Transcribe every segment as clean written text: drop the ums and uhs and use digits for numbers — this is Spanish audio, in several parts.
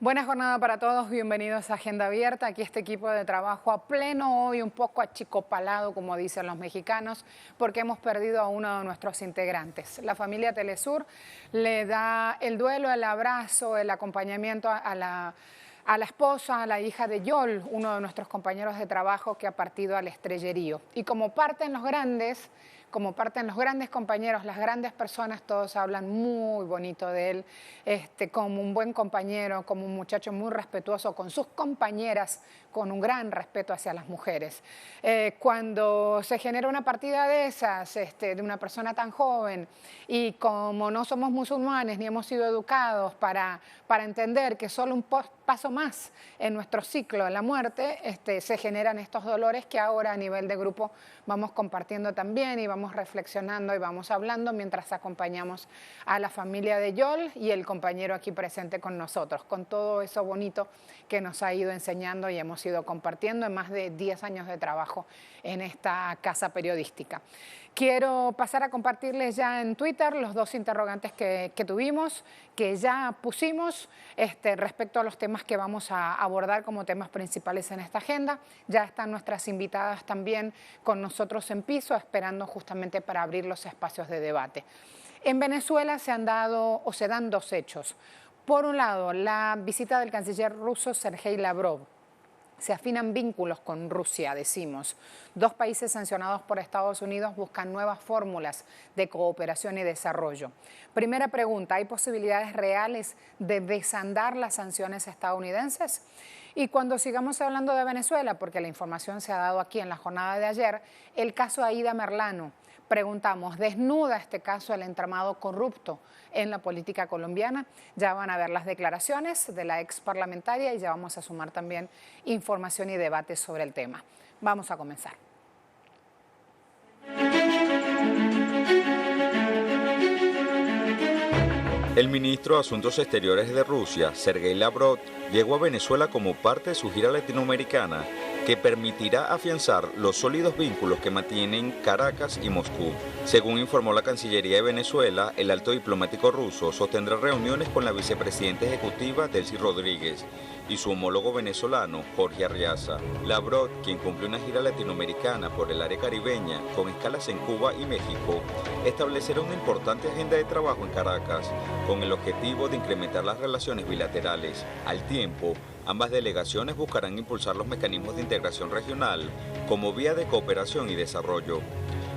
Buena jornada para todos, bienvenidos a Agenda Abierta. Aquí este equipo de trabajo a pleno hoy, un poco achicopalado, como dicen los mexicanos, porque hemos perdido a uno de nuestros integrantes. La familia Telesur le da el duelo, el abrazo, el acompañamiento a la esposa, a la hija de Yol, uno de nuestros compañeros de trabajo que ha partido al estrellerío. Y como parten los grandes compañeros, las grandes personas, todos hablan muy bonito de él, como un buen compañero, como un muchacho muy respetuoso con sus compañeras, con un gran respeto hacia las mujeres. Cuando se genera una partida de esas, de una persona tan joven, y como no somos musulmanes ni hemos sido educados para entender que solo un paso más en nuestro ciclo de la muerte, se generan estos dolores que ahora a nivel de grupo vamos compartiendo también y vamos reflexionando y vamos hablando mientras acompañamos a la familia de Yol y el compañero aquí presente con nosotros, con todo eso bonito que nos ha ido enseñando y hemos ido compartiendo en más de 10 años de trabajo en esta casa periodística. Quiero pasar a compartirles ya en Twitter los dos interrogantes que tuvimos, que ya pusimos respecto a los temas que vamos a abordar como temas principales en esta agenda. Ya están nuestras invitadas también con nosotros en piso, esperando justamente para abrir los espacios de debate. En Venezuela se dan dos hechos. Por un lado, la visita del canciller ruso Sergei Lavrov. Se afinan vínculos con Rusia, decimos. Dos países sancionados por Estados Unidos buscan nuevas fórmulas de cooperación y desarrollo. Primera pregunta, ¿hay posibilidades reales de desandar las sanciones estadounidenses? Y cuando sigamos hablando de Venezuela, porque la información se ha dado aquí en la jornada de ayer, el caso Aida Merlano. Preguntamos, ¿desnuda este caso el entramado corrupto en la política colombiana? Ya van a ver las declaraciones de la ex parlamentaria y ya vamos a sumar también información y debate sobre el tema. Vamos a comenzar. El ministro de Asuntos Exteriores de Rusia, Sergei Lavrov, llegó a Venezuela como parte de su gira latinoamericana que permitirá afianzar los sólidos vínculos que mantienen Caracas y Moscú. Según informó la Cancillería de Venezuela, el alto diplomático ruso sostendrá reuniones con la vicepresidenta ejecutiva Delcy Rodríguez y su homólogo venezolano, Jorge Arriaza. Lavrov, quien cumple una gira latinoamericana por el área caribeña con escalas en Cuba y México, establecerá una importante agenda de trabajo en Caracas con el objetivo de incrementar las relaciones bilaterales. Al tiempo, ambas delegaciones buscarán impulsar los mecanismos de integración regional como vía de cooperación y desarrollo.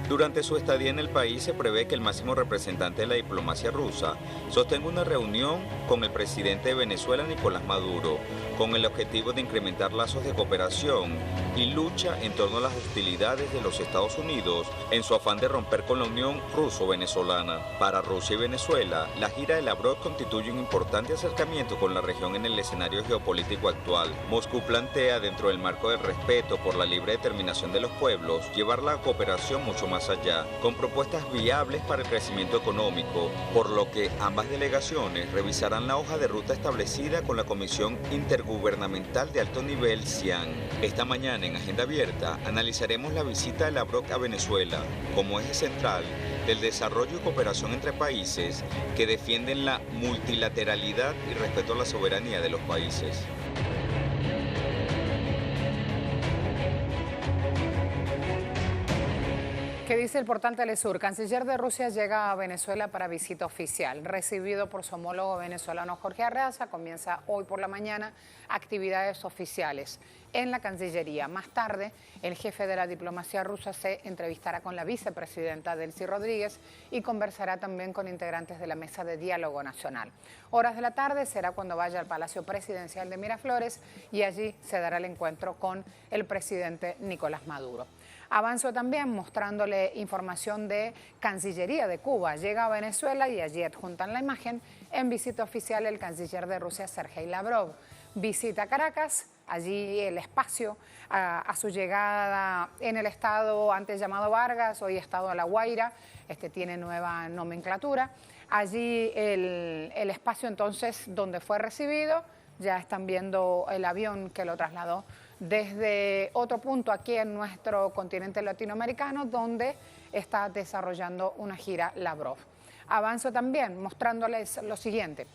Durante su estadía en el país se prevé que el máximo representante de la diplomacia rusa sostenga una reunión con el presidente de Venezuela, Nicolás Maduro, con el objetivo de incrementar lazos de cooperación y lucha en torno a las hostilidades de los Estados Unidos en su afán de romper con la unión ruso-venezolana. Para Rusia y Venezuela, la gira de Lavrov constituye un importante acercamiento con la región en el escenario geopolítico actual. Moscú plantea, dentro del marco del respeto por la libre determinación de los pueblos, llevar la cooperación mucho más allá, con propuestas viables para el crecimiento económico, por lo que ambas delegaciones revisarán la hoja de ruta establecida con la Comisión Intergubernamental de Alto Nivel CIAN. Esta mañana en Agenda Abierta analizaremos la visita de Lavrov a Venezuela como eje central del desarrollo y cooperación entre países que defienden la multilateralidad y respeto a la soberanía de los países. ¿Qué dice el portal Telesur? Canciller de Rusia llega a Venezuela para visita oficial. Recibido por su homólogo venezolano Jorge Arriaza, comienza hoy por la mañana actividades oficiales en la Cancillería. Más tarde, el jefe de la diplomacia rusa se entrevistará con la vicepresidenta Delcy Rodríguez y conversará también con integrantes de la Mesa de Diálogo Nacional. Horas de la tarde será cuando vaya al Palacio Presidencial de Miraflores y allí se dará el encuentro con el presidente Nicolás Maduro. Avanzo también mostrándole información de Cancillería de Cuba. Llega a Venezuela y allí adjuntan la imagen en visita oficial el canciller de Rusia, Sergei Lavrov. Visita Caracas, allí el espacio a su llegada en el estado antes llamado Vargas, hoy estado de La Guaira, tiene nueva nomenclatura. Allí el espacio entonces donde fue recibido, ya están viendo el avión que lo trasladó desde otro punto aquí en nuestro continente latinoamericano, donde está desarrollando una gira Lavrov. Avanzo también mostrándoles lo siguiente.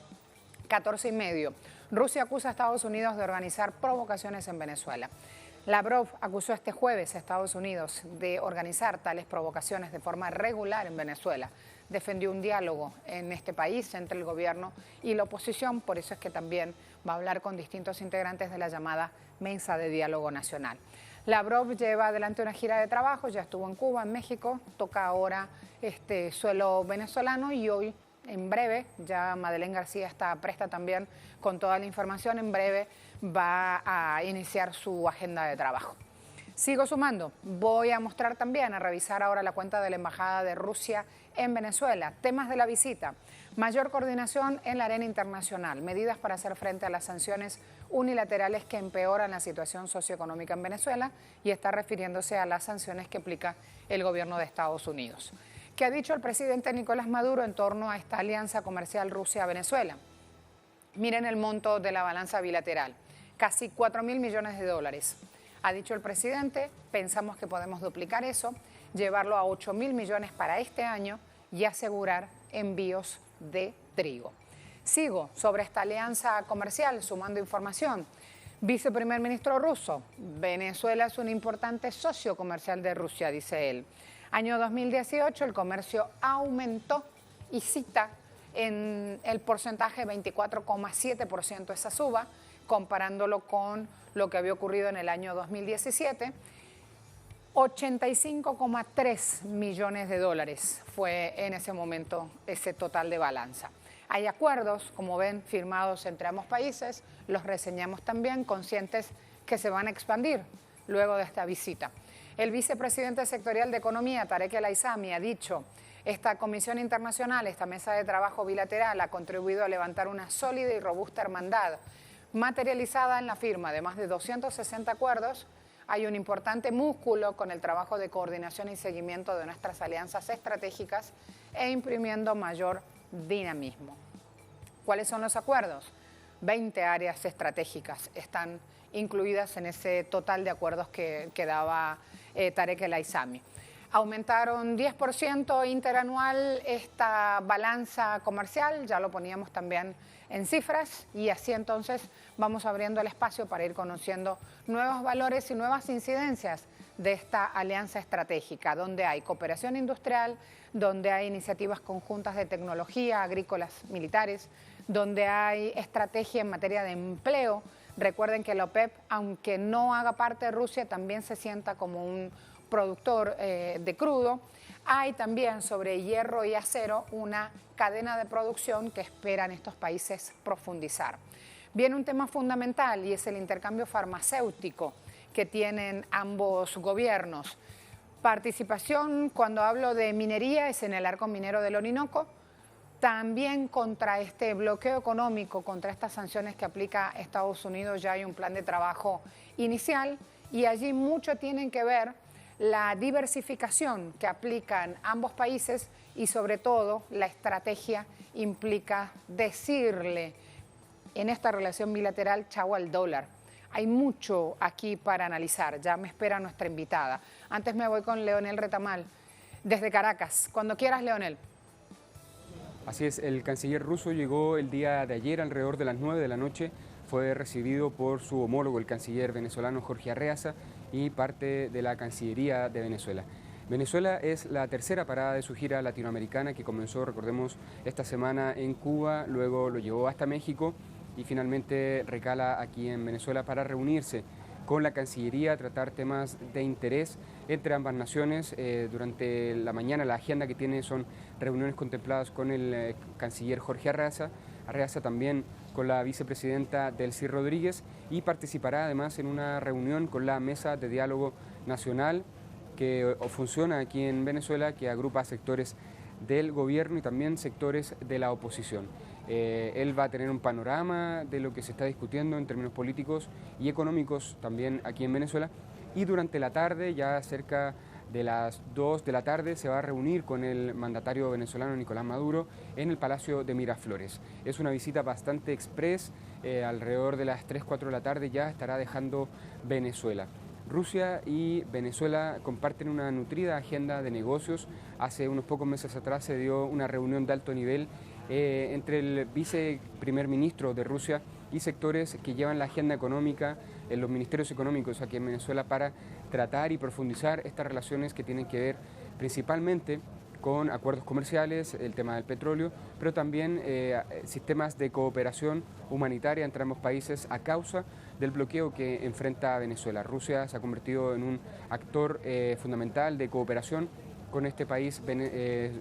14:30. Rusia acusa a Estados Unidos de organizar provocaciones en Venezuela. Lavrov acusó este jueves a Estados Unidos de organizar tales provocaciones de forma regular en Venezuela. Defendió un diálogo en este país entre el gobierno y la oposición, por eso es que también va a hablar con distintos integrantes de la llamada Mesa de Diálogo Nacional. Lavrov lleva adelante una gira de trabajo, ya estuvo en Cuba, en México, toca ahora suelo venezolano y hoy, en breve, ya Madeleine García está presta también con toda la información, en breve va a iniciar su agenda de trabajo. Sigo sumando, voy a mostrar también, a revisar ahora la cuenta de la Embajada de Rusia en Venezuela. Temas de la visita, mayor coordinación en la arena internacional, medidas para hacer frente a las sanciones unilaterales que empeoran la situación socioeconómica en Venezuela y está refiriéndose a las sanciones que aplica el gobierno de Estados Unidos. ¿Qué ha dicho el presidente Nicolás Maduro en torno a esta alianza comercial Rusia-Venezuela? Miren el monto de la balanza bilateral, casi 4.000 millones de dólares. Ha dicho el presidente, pensamos que podemos duplicar eso, llevarlo a 8.000 millones para este año y asegurar envíos de trigo. Sigo sobre esta alianza comercial, sumando información. Viceprimer ministro ruso, Venezuela es un importante socio comercial de Rusia, dice él. Año 2018 el comercio aumentó y cita en el porcentaje 24,7% esa suba, comparándolo con lo que había ocurrido en el año 2017. 85,3 millones de dólares fue en ese momento ese total de balanza. Hay acuerdos, como ven, firmados entre ambos países, los reseñamos también, conscientes que se van a expandir luego de esta visita. El vicepresidente sectorial de Economía, Tarek El Aissami, ha dicho: esta comisión internacional, esta mesa de trabajo bilateral ha contribuido a levantar una sólida y robusta hermandad, materializada en la firma de más de 260 acuerdos. Hay un importante músculo con el trabajo de coordinación y seguimiento de nuestras alianzas estratégicas e imprimiendo mayor dinamismo. ¿Cuáles son los acuerdos? 20 áreas estratégicas están incluidas en ese total de acuerdos que daba Tarek El Aissami. Aumentaron 10% interanual esta balanza comercial, ya lo poníamos también en cifras, y así entonces vamos abriendo el espacio para ir conociendo nuevos valores y nuevas incidencias de esta alianza estratégica, donde hay cooperación industrial, donde hay iniciativas conjuntas de tecnología, agrícolas, militares, donde hay estrategia en materia de empleo. Recuerden que la OPEP, aunque no haga parte de Rusia, también se sienta como un productor de crudo. Hay también sobre hierro y acero una cadena de producción que esperan estos países profundizar. Viene un tema fundamental y es el intercambio farmacéutico que tienen ambos gobiernos. Participación, cuando hablo de minería, es en el arco minero del Orinoco. También contra este bloqueo económico, contra estas sanciones que aplica Estados Unidos, ya hay un plan de trabajo inicial y allí mucho tienen que ver la diversificación que aplican ambos países y sobre todo la estrategia implica decirle en esta relación bilateral chau al dólar. Hay mucho aquí para analizar, ya me espera nuestra invitada. Antes me voy con Leonel Retamal desde Caracas. Cuando quieras, Leonel. Así es, el canciller ruso llegó el día de ayer alrededor de las 9 de la noche, fue recibido por su homólogo, el canciller venezolano Jorge Arreaza, y parte de la Cancillería de Venezuela. Venezuela es la tercera parada de su gira latinoamericana que comenzó, recordemos, esta semana en Cuba, luego lo llevó hasta México y finalmente recala aquí en Venezuela para reunirse con la Cancillería, tratar temas de interés entre ambas naciones. Durante la mañana la agenda que tiene son reuniones contempladas con el canciller Jorge Arreaza, también con la vicepresidenta Delcy Rodríguez, y participará además en una reunión con la Mesa de Diálogo Nacional que funciona aquí en Venezuela, que agrupa sectores del gobierno y también sectores de la oposición. Él va a tener un panorama de lo que se está discutiendo en términos políticos y económicos también aquí en Venezuela, y durante la tarde, ya cerca de las 2 de la tarde, se va a reunir con el mandatario venezolano Nicolás Maduro en el Palacio de Miraflores. Es una visita bastante express, alrededor de las 3, 4 de la tarde ya estará dejando Venezuela. Rusia y Venezuela comparten una nutrida agenda de negocios. Hace unos pocos meses atrás se dio una reunión de alto nivel entre el viceprimer ministro de Rusia y sectores que llevan la agenda económica en los ministerios económicos aquí en Venezuela para tratar y profundizar estas relaciones que tienen que ver principalmente con acuerdos comerciales, el tema del petróleo, pero también sistemas de cooperación humanitaria entre ambos países a causa del bloqueo que enfrenta Venezuela. Rusia se ha convertido en un actor fundamental de cooperación con este país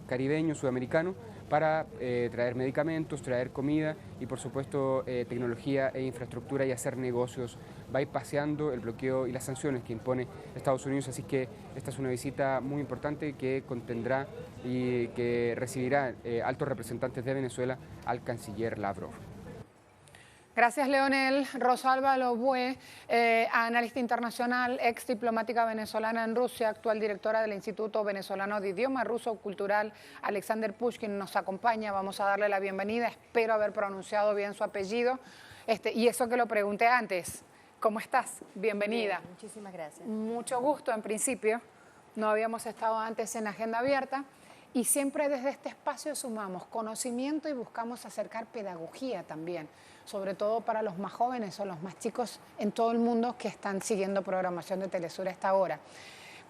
caribeño, sudamericano, para traer medicamentos, traer comida y por supuesto tecnología e infraestructura y hacer negocios, bypaseando el bloqueo y las sanciones que impone Estados Unidos. Así que esta es una visita muy importante que contendrá y que recibirá altos representantes de Venezuela al canciller Lavrov. Gracias, Leonel. Rosalba Lobue, analista internacional, ex diplomática venezolana en Rusia, actual directora del Instituto Venezolano de Idioma Ruso Cultural, Alexander Pushkin, nos acompaña. Vamos a darle la bienvenida. Espero haber pronunciado bien su apellido. Y eso que lo pregunté antes. ¿Cómo estás? Bienvenida. Bien, muchísimas gracias. Mucho gusto, en principio. No habíamos estado antes en Agenda Abierta. Y siempre desde este espacio sumamos conocimiento y buscamos acercar pedagogía también, sobre todo para los más jóvenes o los más chicos en todo el mundo que están siguiendo programación de Telesur a esta hora.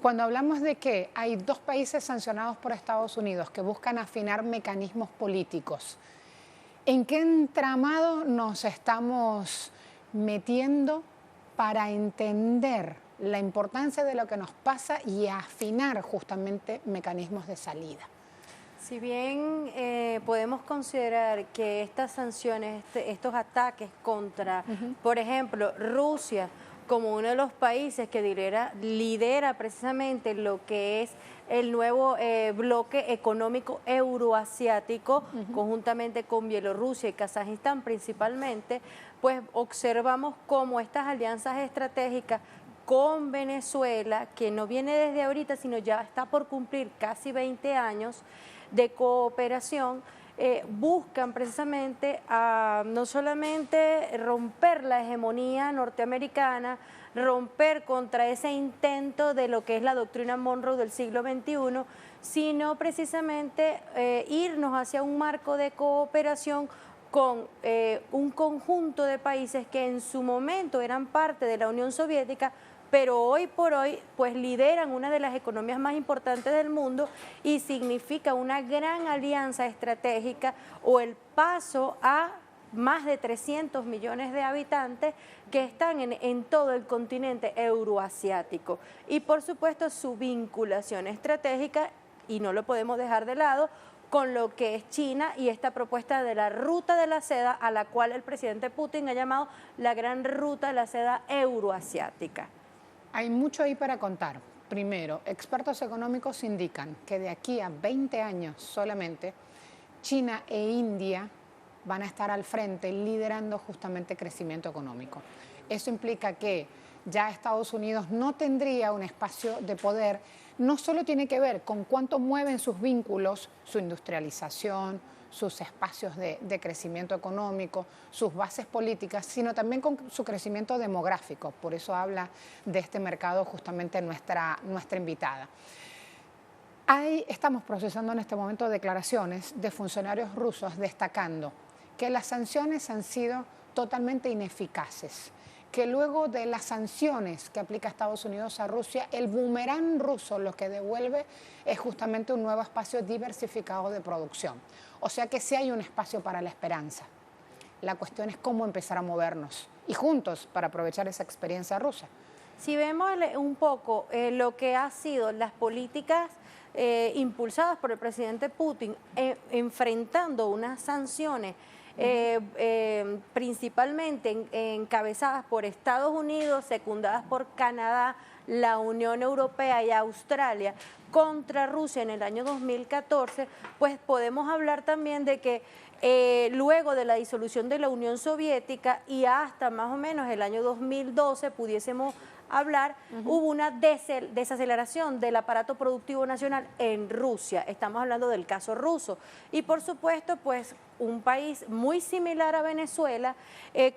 Cuando hablamos de que hay 2 países sancionados por Estados Unidos que buscan afinar mecanismos políticos, ¿en qué entramado nos estamos metiendo para entender la importancia de lo que nos pasa y afinar justamente mecanismos de salida? Si bien podemos considerar que estas sanciones, estos ataques contra, por ejemplo, Rusia, como uno de los países que lidera precisamente lo que es el nuevo bloque económico euroasiático, conjuntamente con Bielorrusia y Kazajistán principalmente, pues observamos cómo estas alianzas estratégicas con Venezuela, que no viene desde ahorita, sino ya está por cumplir casi 20 años de cooperación, buscan precisamente no solamente romper la hegemonía norteamericana, romper contra ese intento de lo que es la doctrina Monroe del siglo XXI, sino precisamente irnos hacia un marco de cooperación con un conjunto de países que en su momento eran parte de la Unión Soviética, pero hoy por hoy pues lideran una de las economías más importantes del mundo y significa una gran alianza estratégica o el paso a más de 300 millones de habitantes que están en todo el continente euroasiático. Y por supuesto su vinculación estratégica, y no lo podemos dejar de lado, con lo que es China y esta propuesta de la ruta de la seda, a la cual el presidente Putin ha llamado la gran ruta de la seda euroasiática. Hay mucho ahí para contar. Primero, expertos económicos indican que de aquí a 20 años solamente, China e India van a estar al frente liderando justamente crecimiento económico. Eso implica que ya Estados Unidos no tendría un espacio de poder. No solo tiene que ver con cuánto mueven sus vínculos, su industrialización, sus espacios de crecimiento económico, sus bases políticas, sino también con su crecimiento demográfico. Por eso habla de este mercado justamente nuestra invitada. Estamos procesando en este momento declaraciones de funcionarios rusos destacando que las sanciones han sido totalmente ineficaces, que luego de las sanciones que aplica Estados Unidos a Rusia, el boomerang ruso lo que devuelve es justamente un nuevo espacio diversificado de producción. O sea que sí hay un espacio para la esperanza. La cuestión es cómo empezar a movernos y juntos para aprovechar esa experiencia rusa. Si vemos un poco lo que han sido las políticas impulsadas por el presidente Putin, enfrentando unas sanciones principalmente encabezadas por Estados Unidos, secundadas por Canadá, la Unión Europea y Australia contra Rusia en el año 2014, pues podemos hablar también de que luego de la disolución de la Unión Soviética y hasta más o menos el año 2012 pudiésemos hablar, hubo una desaceleración del aparato productivo nacional en Rusia. Estamos hablando del caso ruso. Y por supuesto, pues un país muy similar a Venezuela,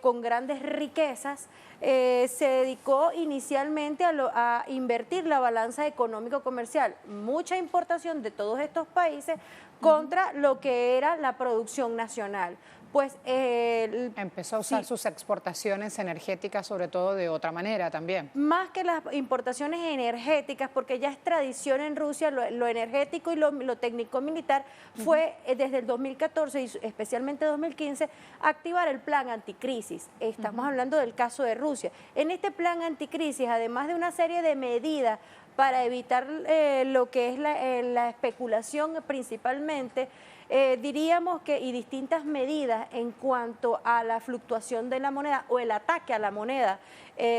con grandes riquezas, se dedicó inicialmente a invertir la balanza económico-comercial. Mucha importación de todos estos países contra lo que era la producción nacional. Pues empezó a usar sus exportaciones energéticas, sobre todo, de otra manera también. Más que las importaciones energéticas, porque ya es tradición en Rusia, lo energético y lo técnico-militar fue desde el 2014 y especialmente 2015, activar el plan anticrisis. Estamos hablando del caso de Rusia. En este plan anticrisis, además de una serie de medidas para evitar lo que es la especulación principalmente, diríamos que, y distintas medidas en cuanto a la fluctuación de la moneda o el ataque a la moneda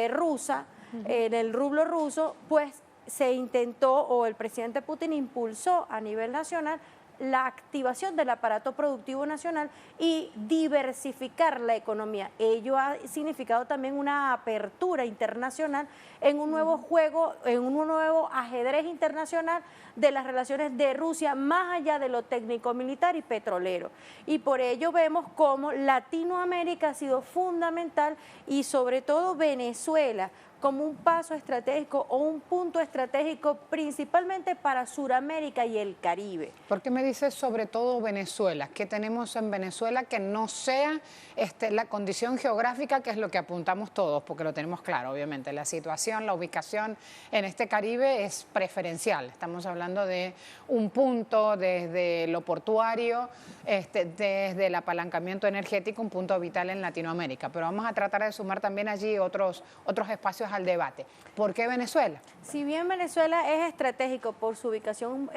rusa, en el rublo ruso, pues se intentó, o el presidente Putin impulsó a nivel nacional, la activación del aparato productivo nacional y diversificar la economía. Ello ha significado también una apertura internacional en un nuevo juego, en un nuevo ajedrez internacional de las relaciones de Rusia, más allá de lo técnico-militar y petrolero. Y por ello vemos cómo Latinoamérica ha sido fundamental y sobre todo Venezuela, como un paso estratégico o un punto estratégico principalmente para Sudamérica y el Caribe. ¿Por qué me dices sobre todo Venezuela? ¿Qué tenemos en Venezuela que no sea la condición geográfica, que es lo que apuntamos todos, porque lo tenemos claro, obviamente? La situación, la ubicación en este Caribe es preferencial. Estamos hablando de un punto desde lo portuario, desde el apalancamiento energético, un punto vital en Latinoamérica. Pero vamos a tratar de sumar también allí otros espacios al debate. ¿Por qué Venezuela? Si bien Venezuela es estratégico por su ubicación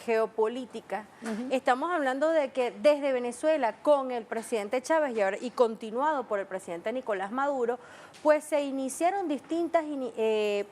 geopolítica, estamos hablando de que desde Venezuela, con el presidente Chávez y continuado por el presidente Nicolás Maduro, pues se iniciaron distintos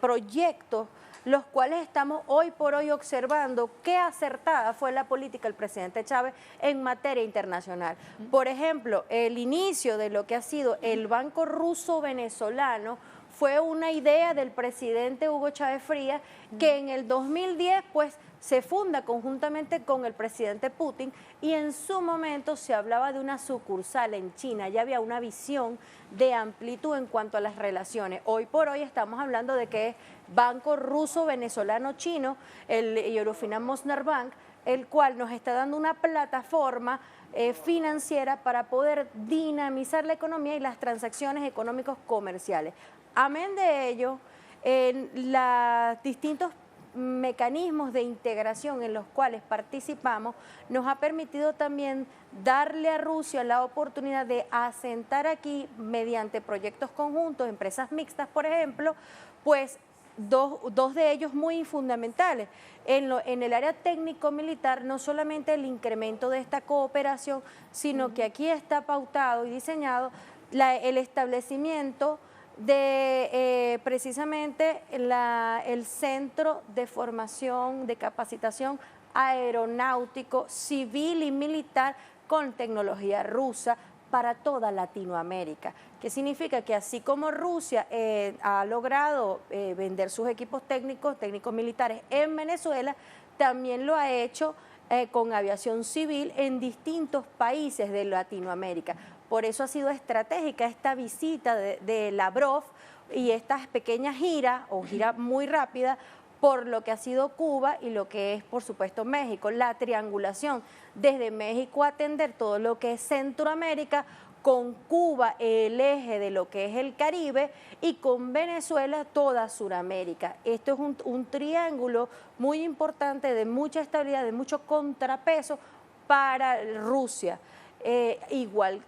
proyectos, los cuales estamos hoy por hoy observando qué acertada fue la política del presidente Chávez en materia internacional. Por ejemplo, el inicio de lo que ha sido el Banco Ruso-Venezolano fue una idea del presidente Hugo Chávez Frías, que en el 2010 pues se funda conjuntamente con el presidente Putin, y en su momento se hablaba de una sucursal en China. Ya había una visión de amplitud en cuanto a las relaciones. Hoy por hoy estamos hablando de que es Banco Ruso-Venezolano-Chino, el Eurofina Mosnar Bank, el cual nos está dando una plataforma financiera para poder dinamizar la economía y las transacciones económicos comerciales. Amén de ello, los distintos mecanismos de integración en los cuales participamos nos ha permitido también darle a Rusia la oportunidad de asentar aquí, mediante proyectos conjuntos, empresas mixtas, por ejemplo, pues dos de ellos muy fundamentales. En el área técnico-militar, no solamente el incremento de esta cooperación, sino que aquí está pautado y diseñado el establecimiento de precisamente el Centro de Formación, de Capacitación Aeronáutico, Civil y Militar con tecnología rusa para toda Latinoamérica. ¿Qué significa? Que así como Rusia ha logrado vender sus equipos técnicos militares en Venezuela, también lo ha hecho con aviación civil en distintos países de Latinoamérica. Por eso ha sido estratégica esta visita de Lavrov y estas pequeñas giras, o gira muy rápida, por lo que ha sido Cuba y lo que es, por supuesto, México. La triangulación desde México a atender todo lo que es Centroamérica, con Cuba el eje de lo que es el Caribe y con Venezuela toda Sudamérica. Esto es un triángulo muy importante, de mucha estabilidad, de mucho contrapeso para Rusia. Igual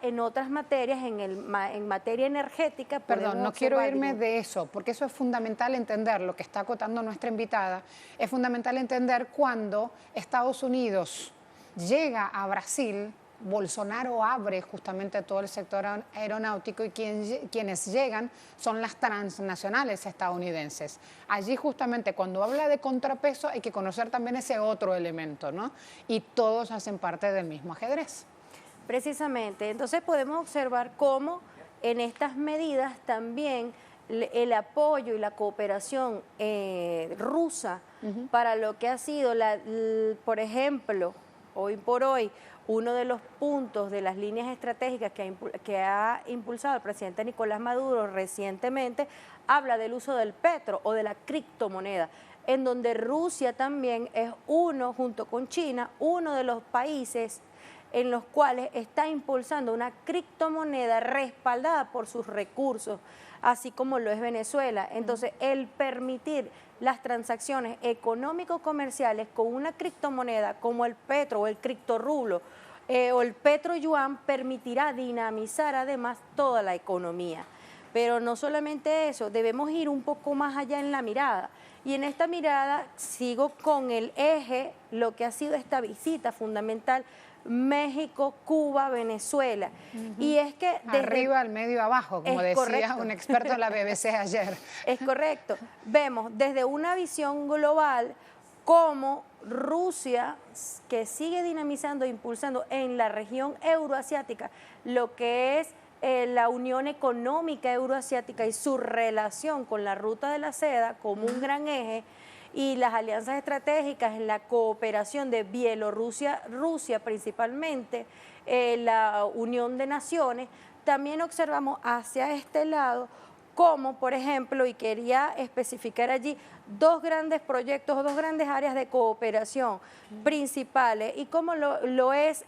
en otras materias, en materia energética. Perdón, no quiero irme de eso, porque eso es fundamental entender, lo que está acotando nuestra invitada, es fundamental entender cuando Estados Unidos llega a Brasil, Bolsonaro abre justamente todo el sector aeronáutico y quienes llegan son las transnacionales estadounidenses. Allí justamente cuando habla de contrapeso hay que conocer también ese otro elemento, ¿no? Y todos hacen parte del mismo ajedrez. Precisamente, entonces podemos observar cómo en estas medidas también el apoyo y la cooperación rusa para lo que ha sido, por ejemplo, hoy por hoy, uno de los puntos de las líneas estratégicas que ha impulsado el presidente Nicolás Maduro recientemente, habla del uso del petro o de la criptomoneda. en donde Rusia también es uno, junto con China, uno de los países en los cuales está impulsando una criptomoneda respaldada por sus recursos, así como lo es Venezuela. Entonces, el permitir las transacciones económico-comerciales con una criptomoneda como el petro o el criptorrublo o el petroyuan permitirá dinamizar además toda la economía. Pero no solamente eso, debemos ir un poco más allá en la mirada. Y en esta mirada sigo con el eje, lo que ha sido esta visita fundamental, México, Cuba, Venezuela. Y es que desde arriba, al medio, abajo, como decía correcto. un experto de la BBC ayer. Es correcto. Vemos desde una visión global cómo Rusia, que sigue dinamizando e impulsando en la región euroasiática lo que es la Unión Económica Euroasiática y su relación con la Ruta de la Seda como un gran eje, y las alianzas estratégicas en la cooperación de Bielorrusia, Rusia principalmente, la Unión de Naciones, también observamos hacia este lado como, por ejemplo, y quería especificar allí, dos grandes proyectos o dos grandes áreas de cooperación principales, y como lo es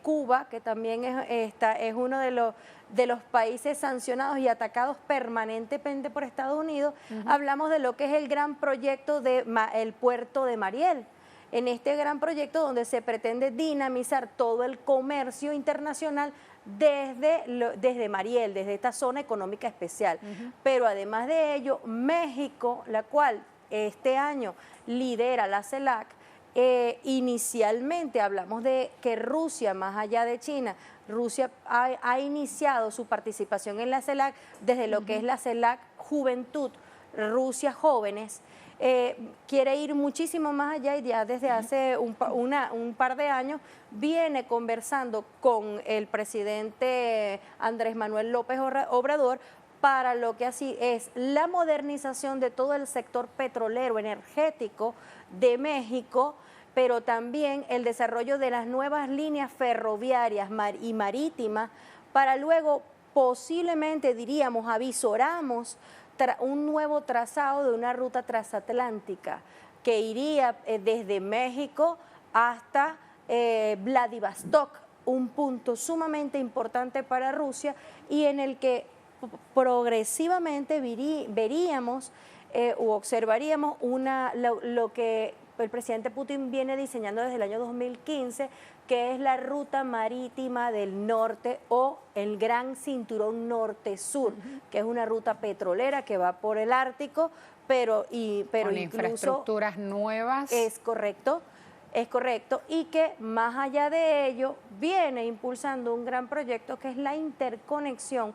Cuba, que también es uno de los países sancionados y atacados permanentemente por Estados Unidos. Hablamos de lo que es el gran proyecto del puerto de Mariel. En este gran proyecto donde se pretende dinamizar todo el comercio internacional desde Mariel, desde esta zona económica especial. Pero además de ello, México, la cual este año lidera la CELAC, inicialmente hablamos de que Rusia, más allá de China, Rusia ha iniciado su participación en la CELAC desde lo que es la CELAC Juventud, Rusia Jóvenes. Quiere ir muchísimo más allá y ya desde hace un par de años viene conversando con el presidente Andrés Manuel López Obrador para lo que así es la modernización de todo el sector petrolero energético de México, pero también el desarrollo de las nuevas líneas ferroviarias y marítimas para luego posiblemente, diríamos, avisoramos un nuevo trazado de una ruta transatlántica que iría desde México hasta Vladivostok, un punto sumamente importante para Rusia y en el que progresivamente veríamos o observaríamos lo que el presidente Putin viene diseñando desde el año 2015, que es la ruta marítima del norte o el gran cinturón norte-sur, que es una ruta petrolera que va por el Ártico, pero con incluso infraestructuras nuevas. Es correcto, y que más allá de ello viene impulsando un gran proyecto que es la interconexión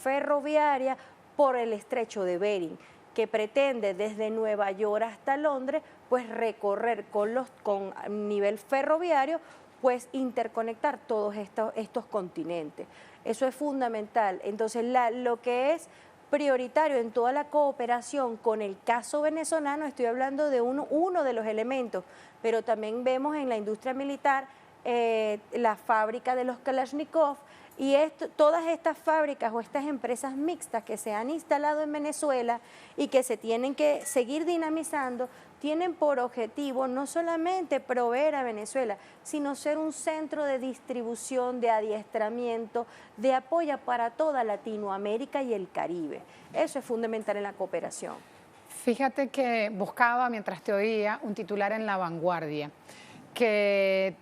ferroviaria por el estrecho de Bering, que pretende desde Nueva York hasta Londres, pues recorrer con nivel ferroviario, pues interconectar todos estos continentes. Eso es fundamental. Entonces, lo que es prioritario en toda la cooperación con el caso venezolano, estoy hablando de uno de los elementos, pero también vemos en la industria militar la fábrica de los Kalashnikov, y todas estas fábricas o estas empresas mixtas que se han instalado en Venezuela y que se tienen que seguir dinamizando, tienen por objetivo no solamente proveer a Venezuela, sino ser un centro de distribución, de adiestramiento, de apoyo para toda Latinoamérica y el Caribe. Eso es fundamental en la cooperación. Fíjate que buscaba, mientras te oía, un titular en La Vanguardia, que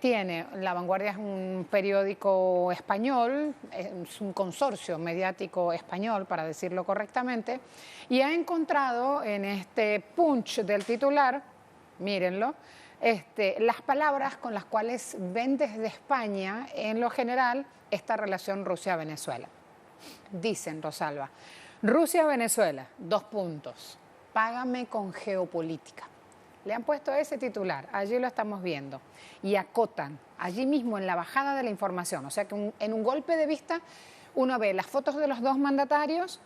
La Vanguardia es un periódico español, es un consorcio mediático español, para decirlo correctamente, y ha encontrado en este punch del titular, mírenlo, las palabras con las cuales ven desde España, en lo general, esta relación Rusia-Venezuela. Dicen, Rosalba, Rusia-Venezuela, 2 puntos, págame con geopolítica. Le han puesto ese titular, allí lo estamos viendo, y acotan, allí mismo en la bajada de la información, o sea que en un golpe de vista uno ve las fotos de los dos mandatarios.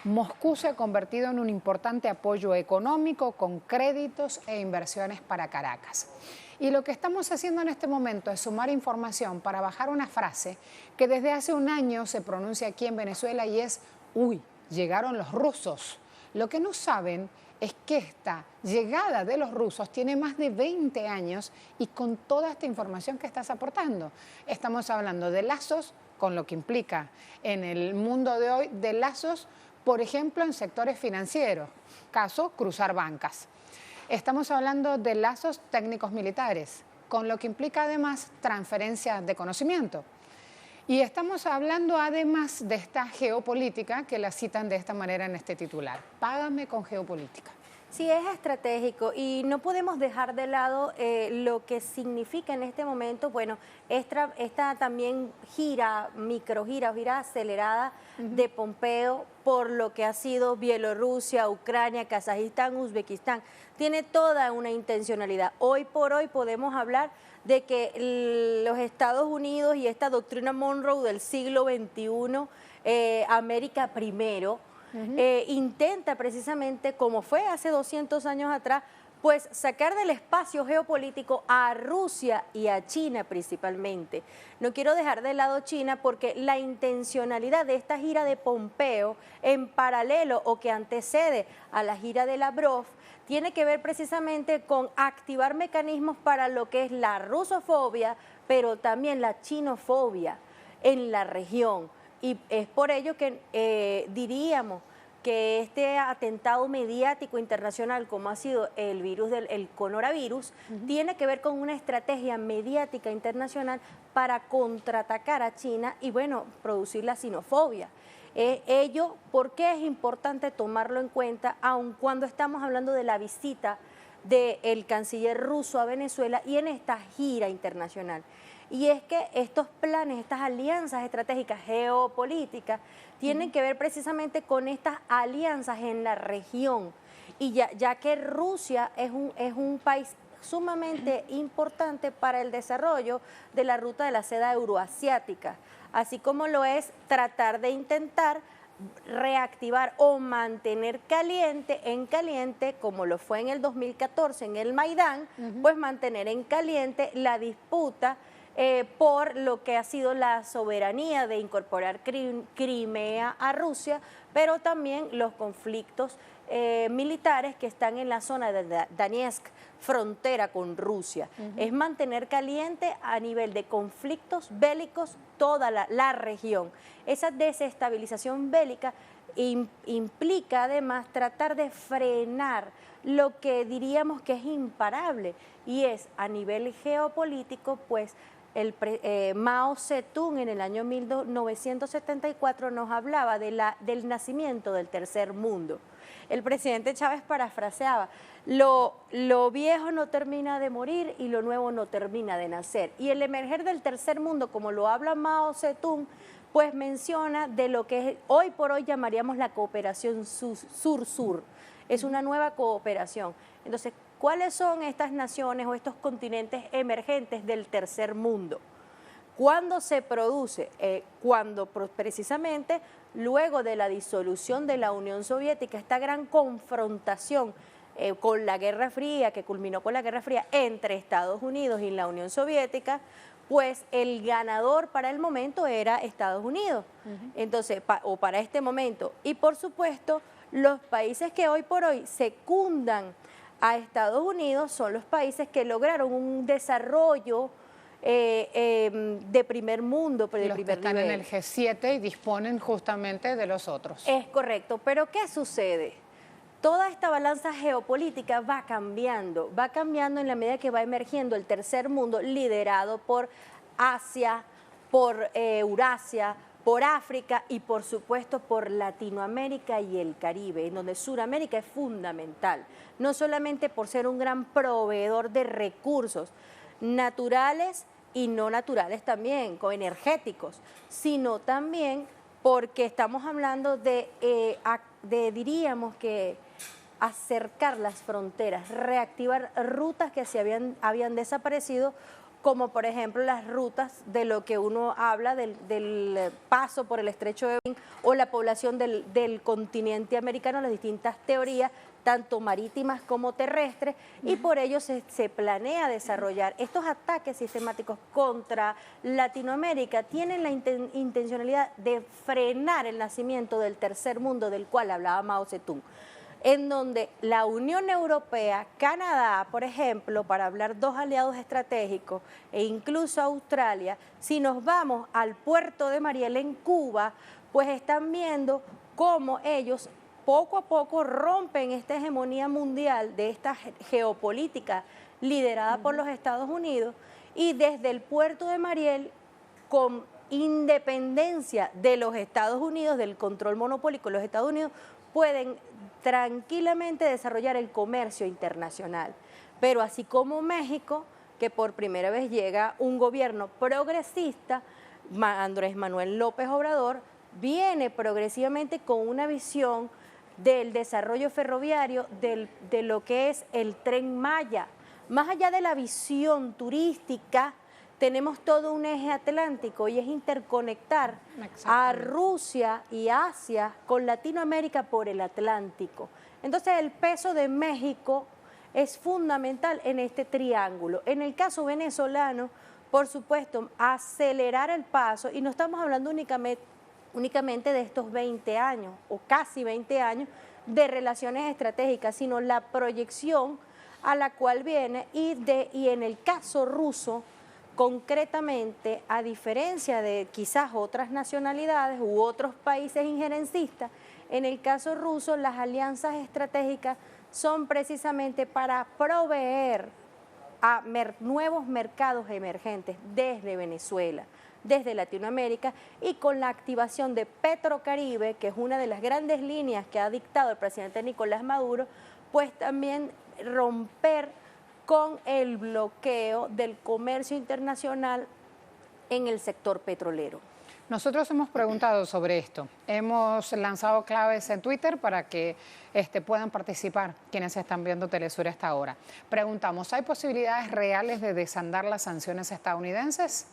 Moscú se ha convertido en un importante apoyo económico con créditos e inversiones para Caracas. Y lo que estamos haciendo en este momento es sumar información para bajar una frase que desde hace un año se pronuncia aquí en Venezuela y es, uy, llegaron los rusos. Lo que no saben es que esta llegada de los rusos tiene más de 20 años y con toda esta información que estás aportando. Estamos hablando de lazos, con lo que implica en el mundo de hoy, de lazos, por ejemplo, en sectores financieros, caso cruzar bancas. Estamos hablando de lazos técnicos militares, con lo que implica además transferencia de conocimiento. Y estamos hablando además de esta geopolítica que la citan de esta manera en este titular. Págame con geopolítica. Sí, es estratégico y no podemos dejar de lado lo que significa en este momento, bueno, esta también microgira o gira acelerada de Pompeo por lo que ha sido Bielorrusia, Ucrania, Kazajistán, Uzbekistán. Tiene toda una intencionalidad. Hoy por hoy podemos hablar de que los Estados Unidos y esta doctrina Monroe del siglo XXI, América primero, intenta precisamente, como fue hace 200 años atrás, pues sacar del espacio geopolítico a Rusia y a China principalmente. No quiero dejar de lado China porque la intencionalidad de esta gira de Pompeo en paralelo o que antecede a la gira de Lavrov tiene que ver precisamente con activar mecanismos para lo que es la rusofobia, pero también la chinofobia en la región. Y es por ello que diríamos que este atentado mediático internacional, como ha sido el virus el coronavirus, tiene que ver con una estrategia mediática internacional para contraatacar a China y, bueno, producir la xenofobia. Ello, ¿por qué es importante tomarlo en cuenta, aun cuando estamos hablando de la visita del canciller ruso a Venezuela y en esta gira internacional? Y es que estos planes, estas alianzas estratégicas geopolíticas, tienen que ver precisamente con estas alianzas en la región. Y ya que Rusia es un país sumamente importante para el desarrollo de la ruta de la seda euroasiática, así como lo es tratar de intentar reactivar o mantener en caliente, como lo fue en el 2014 en el Maidán, pues mantener en caliente la disputa por lo que ha sido la soberanía de incorporar Crimea a Rusia, pero también los conflictos militares que están en la zona de Donetsk, frontera con Rusia. Es mantener caliente a nivel de conflictos bélicos toda la región. Esa desestabilización bélica implica además tratar de frenar lo que diríamos que es imparable, y es a nivel geopolítico, pues Mao Zedong en el año 1974 nos hablaba del nacimiento del tercer mundo. El presidente Chávez parafraseaba: lo viejo no termina de morir y lo nuevo no termina de nacer. Y el emerger del tercer mundo, como lo habla Mao Zedong, pues menciona de lo que hoy por hoy llamaríamos la cooperación sur-sur. Es una nueva cooperación. Entonces, ¿cuáles son estas naciones o estos continentes emergentes del tercer mundo? ¿Cuándo se produce? Cuando precisamente luego de la disolución de la Unión Soviética, esta gran confrontación con la Guerra Fría, que culminó con la Guerra Fría entre Estados Unidos y la Unión Soviética, pues el ganador para el momento era Estados Unidos. Entonces, para este momento. Y por supuesto, los países que hoy por hoy secundan a Estados Unidos son los países que lograron un desarrollo de primer mundo, pero de primer nivel. Los que están en el G7 y disponen justamente de los otros. Es correcto, pero ¿qué sucede? Toda esta balanza geopolítica va cambiando en la medida que va emergiendo el tercer mundo liderado por Asia, por Eurasia, por África y por supuesto por Latinoamérica y el Caribe, en donde Sudamérica es fundamental, no solamente por ser un gran proveedor de recursos naturales y no naturales también, energéticos, sino también porque estamos hablando de diríamos que acercar las fronteras, reactivar rutas que se habían desaparecido, como por ejemplo las rutas de lo que uno habla del paso por el estrecho de Bering o la población del continente americano, las distintas teorías, tanto marítimas como terrestres, y por ello se planea desarrollar estos ataques sistemáticos contra Latinoamérica. Tienen la intencionalidad de frenar el nacimiento del tercer mundo del cual hablaba Mao Zedong. en donde la Unión Europea, Canadá, por ejemplo, para hablar dos aliados estratégicos, e incluso Australia, si nos vamos al puerto de Mariel en Cuba, pues están viendo cómo ellos poco a poco rompen esta hegemonía mundial de esta geopolítica liderada por los Estados Unidos, y desde el puerto de Mariel, con independencia de los Estados Unidos, del control monopólico de los Estados Unidos, pueden tranquilamente desarrollar el comercio internacional. Pero así como México, que por primera vez llega un gobierno progresista, Andrés Manuel López Obrador, viene progresivamente con una visión del desarrollo ferroviario, de lo que es el Tren Maya. Más allá de la visión turística, tenemos todo un eje atlántico y es interconectar a Rusia y Asia con Latinoamérica por el Atlántico. Entonces el peso de México es fundamental en este triángulo. En el caso venezolano, por supuesto, acelerar el paso, y no estamos hablando únicamente de estos 20 años o casi 20 años de relaciones estratégicas, sino la proyección a la cual viene, y en el caso ruso, concretamente, a diferencia de quizás otras nacionalidades u otros países injerencistas, en el caso ruso las alianzas estratégicas son precisamente para proveer a nuevos mercados emergentes desde Venezuela, desde Latinoamérica, y con la activación de Petrocaribe, que es una de las grandes líneas que ha dictado el presidente Nicolás Maduro, pues también romper con el bloqueo del comercio internacional en el sector petrolero. Nosotros hemos preguntado sobre esto, hemos lanzado claves en Twitter para que puedan participar quienes están viendo Telesur hasta ahora. Preguntamos, ¿hay posibilidades reales de desandar las sanciones estadounidenses?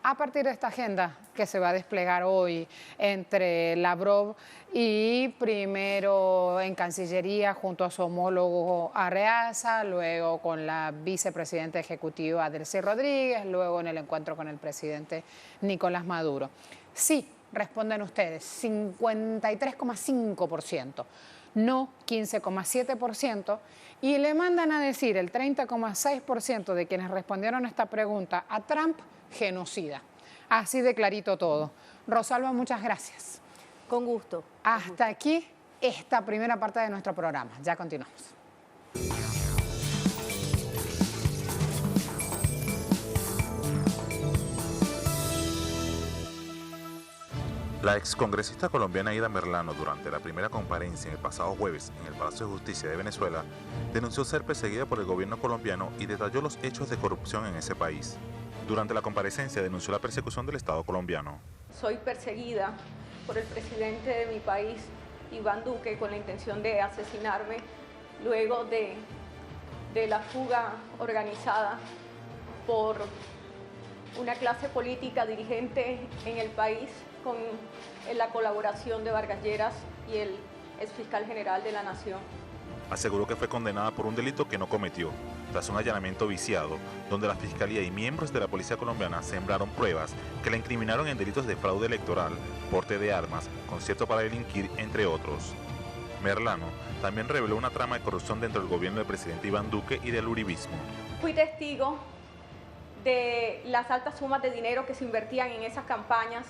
A partir de esta agenda que se va a desplegar hoy entre Lavrov y primero en Cancillería junto a su homólogo Arreaza, luego con la vicepresidenta ejecutiva Delcy Rodríguez, luego en el encuentro con el presidente Nicolás Maduro. Sí, responden ustedes, 53,5%, no 15,7%, y le mandan a decir el 30,6% de quienes respondieron a esta pregunta a Trump, genocida. Así de clarito todo. Rosalba, muchas gracias. Con gusto. Hasta aquí esta primera parte de nuestro programa. Ya continuamos. La excongresista colombiana Ida Merlano, durante la primera comparecencia el pasado jueves en el Palacio de Justicia de Venezuela, denunció ser perseguida por el gobierno colombiano y detalló los hechos de corrupción en ese país. Durante la comparecencia denunció la persecución del Estado colombiano. Soy perseguida por el presidente de mi país, Iván Duque, con la intención de asesinarme luego de la fuga organizada por una clase política dirigente en el país con la colaboración de Vargas Lleras y el exfiscal general de la Nación. Aseguró que fue condenada por un delito que no cometió, tras un allanamiento viciado, donde la Fiscalía y miembros de la Policía colombiana sembraron pruebas que la incriminaron en delitos de fraude electoral, porte de armas, concierto para delinquir, entre otros. Merlano también reveló una trama de corrupción dentro del gobierno del presidente Iván Duque y del uribismo. Fui testigo de las altas sumas de dinero que se invertían en esas campañas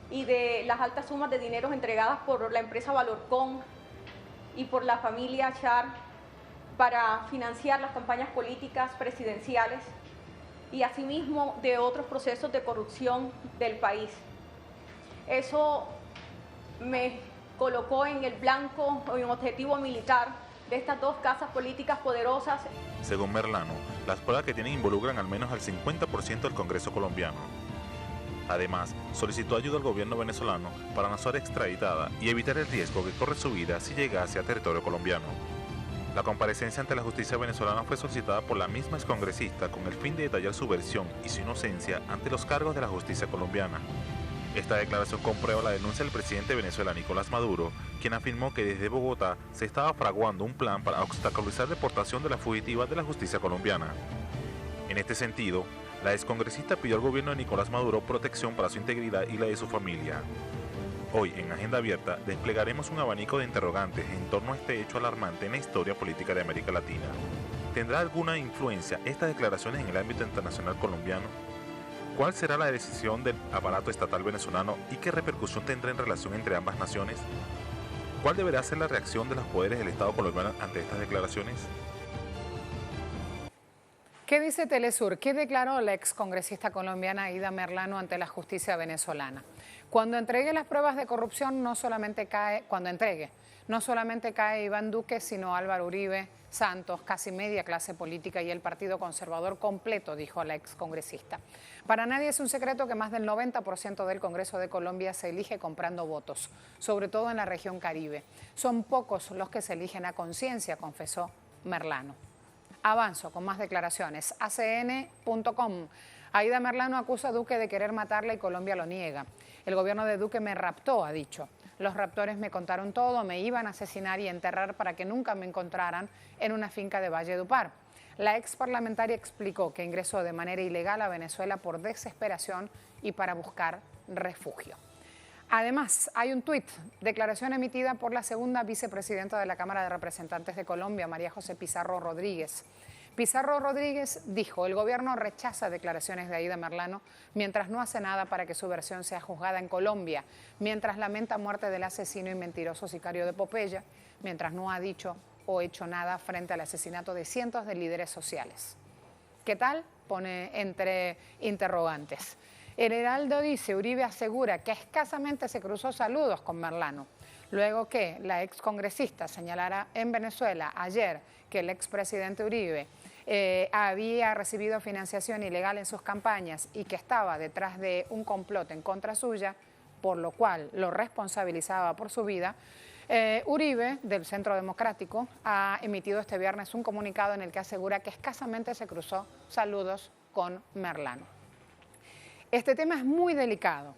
y de las altas sumas de dinero entregadas por la empresa Valorcon y por la familia Char para financiar las campañas políticas presidenciales y asimismo de otros procesos de corrupción del país. Eso me colocó en el blanco o en objetivo militar de estas dos casas políticas poderosas. Según Merlano, las pruebas que tienen involucran al menos al 50% del Congreso colombiano. Además, solicitó ayuda al gobierno venezolano para no ser extraditada y evitar el riesgo que corre su vida si llegase a territorio colombiano. La comparecencia ante la justicia venezolana fue solicitada por la misma excongresista con el fin de detallar su versión y su inocencia ante los cargos de la justicia colombiana. Esta declaración comprueba la denuncia del presidente de Venezuela, Nicolás Maduro, quien afirmó que desde Bogotá se estaba fraguando un plan para obstaculizar la deportación de las fugitivas de la justicia colombiana. En este sentido, la excongresista pidió al gobierno de Nicolás Maduro protección para su integridad y la de su familia. Hoy, en Agenda Abierta, desplegaremos un abanico de interrogantes en torno a este hecho alarmante en la historia política de América Latina. ¿Tendrá alguna influencia estas declaraciones en el ámbito internacional colombiano? ¿Cuál será la decisión del aparato estatal venezolano y qué repercusión tendrá en relación entre ambas naciones? ¿Cuál deberá ser la reacción de los poderes del Estado colombiano ante estas declaraciones? ¿Qué dice Telesur? ¿Qué declaró la excongresista colombiana Aida Merlano ante la justicia venezolana? Cuando entregue las pruebas de corrupción, no solamente cae Iván Duque, sino Álvaro Uribe, Santos, casi media clase política y el Partido Conservador completo, dijo la excongresista. Para nadie es un secreto que más del 90% del Congreso de Colombia se elige comprando votos, sobre todo en la región Caribe. Son pocos los que se eligen a conciencia, confesó Merlano. Avanzo con más declaraciones. ACN.com. Aida Merlano acusa a Duque de querer matarla y Colombia lo niega. El gobierno de Duque me raptó, ha dicho. Los raptores me contaron todo, me iban a asesinar y enterrar para que nunca me encontraran en una finca de Valledupar. La ex parlamentaria explicó que ingresó de manera ilegal a Venezuela por desesperación y para buscar refugio. Además, hay un tuit, declaración emitida por la segunda vicepresidenta de la Cámara de Representantes de Colombia, María José Pizarro Rodríguez. Pizarro Rodríguez dijo, el gobierno rechaza declaraciones de Aida Merlano mientras no hace nada para que su versión sea juzgada en Colombia, mientras lamenta muerte del asesino y mentiroso sicario de Popeye, mientras no ha dicho o hecho nada frente al asesinato de cientos de líderes sociales. ¿Qué tal? Pone entre interrogantes. El Heraldo dice, Uribe asegura que escasamente se cruzó saludos con Merlano, luego que la excongresista señalara en Venezuela ayer que el expresidente Uribe había recibido financiación ilegal en sus campañas y que estaba detrás de un complot en contra suya, por lo cual lo responsabilizaba por su vida. Uribe, del Centro Democrático, ha emitido este viernes un comunicado en el que asegura que escasamente se cruzó saludos con Merlano. Este tema es muy delicado,